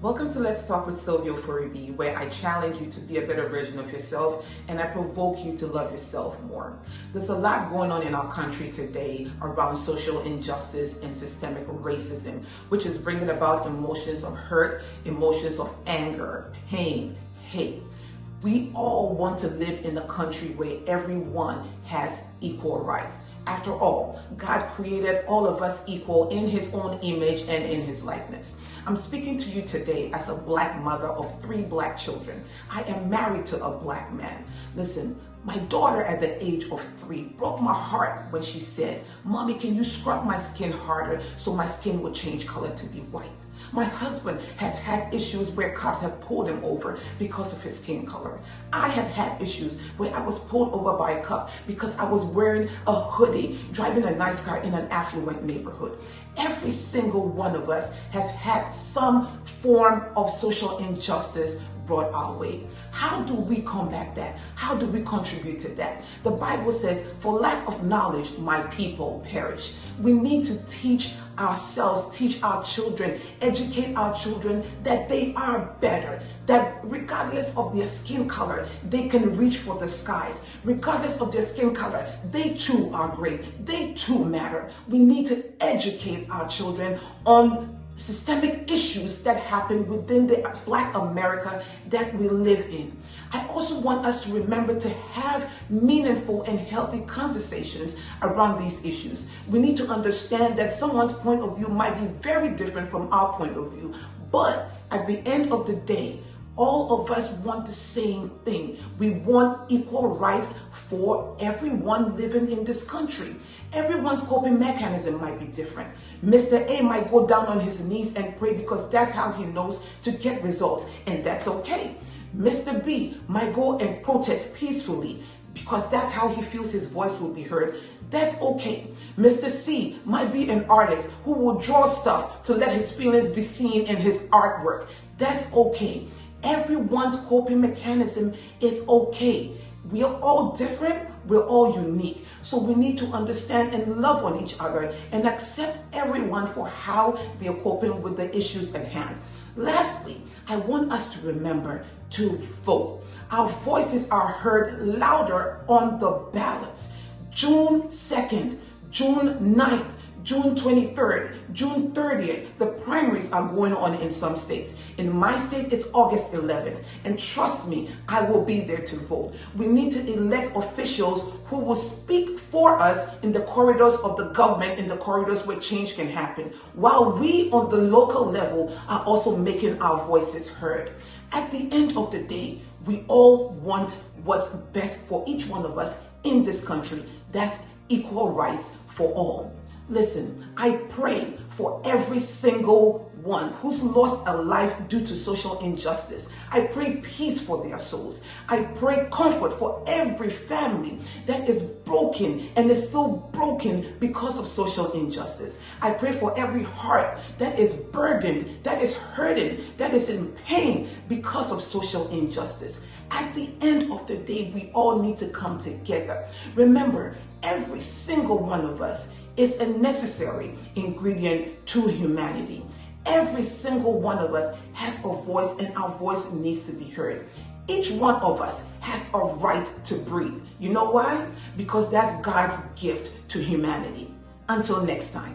Welcome to Let's Talk with Sylvia Ofori-B, where I challenge you to be a better version of yourself and I provoke you to love yourself more. There's a lot going on in our country today around social injustice and systemic racism, which is bringing about emotions of hurt, emotions of anger, pain, hate. We all want to live in a country where everyone has equal rights. After all, God created all of us equal in His own image and in His likeness. I'm speaking to you today as a Black mother of 3 Black children. I am married to a Black man. Listen, my daughter at the age of 3 broke my heart when she said, "Mommy, can you scrub my skin harder so my skin will change color to be white?" My husband has had issues where cops have pulled him over because of his skin color. I have had issues where I was pulled over by a cop because I was wearing a hoodie, driving a nice car in an affluent neighborhood. Every single one of us has had some form of social injustice brought our way. How do we combat that? How do we contribute to that? The Bible says, "For lack of knowledge, my people perish." We need to teach ourselves, teach our children, educate our children that they are better, that regardless of their skin color, they can reach for the skies. Regardless of their skin color, they too are great. They too matter. We need to educate our children on systemic issues that happen within the Black America that we live in. I also want us to remember to have meaningful and healthy conversations around these issues. We need to understand that someone's point of view might be very different from our point of view, but at the end of the day, all of us want the same thing. We want equal rights for everyone living in this country. Everyone's coping mechanism might be different. Mr. A might go down on his knees and pray because that's how he knows to get results, and that's okay. Mr. B might go and protest peacefully because that's how he feels his voice will be heard. That's okay. Mr. C might be an artist who will draw stuff to let his feelings be seen in his artwork. That's okay. Everyone's coping mechanism is okay. We are all different. We're all unique. So we need to understand and love on each other and accept everyone for how they're coping with the issues at hand. Lastly, I want us to remember to vote. Our voices are heard louder on the ballots. June 2nd, June 9th, June 23rd, June 30th, the primaries are going on in some states. In my state, it's August 11th. And trust me, I will be there to vote. We need to elect officials who will speak for us in the corridors of the government, in the corridors where change can happen, while we on the local level are also making our voices heard. At the end of the day, we all want what's best for each one of us in this country. That's equal rights for all. Listen, I pray for every single one who's lost a life due to social injustice. I pray peace for their souls. I pray comfort for every family that is broken and is still broken because of social injustice. I pray for every heart that is burdened, that is hurting, that is in pain because of social injustice. At the end of the day, we all need to come together. Remember, every single one of us is a necessary ingredient to humanity. Every single one of us has a voice and our voice needs to be heard. Each one of us has a right to breathe. You know why? Because that's God's gift to humanity. Until next time.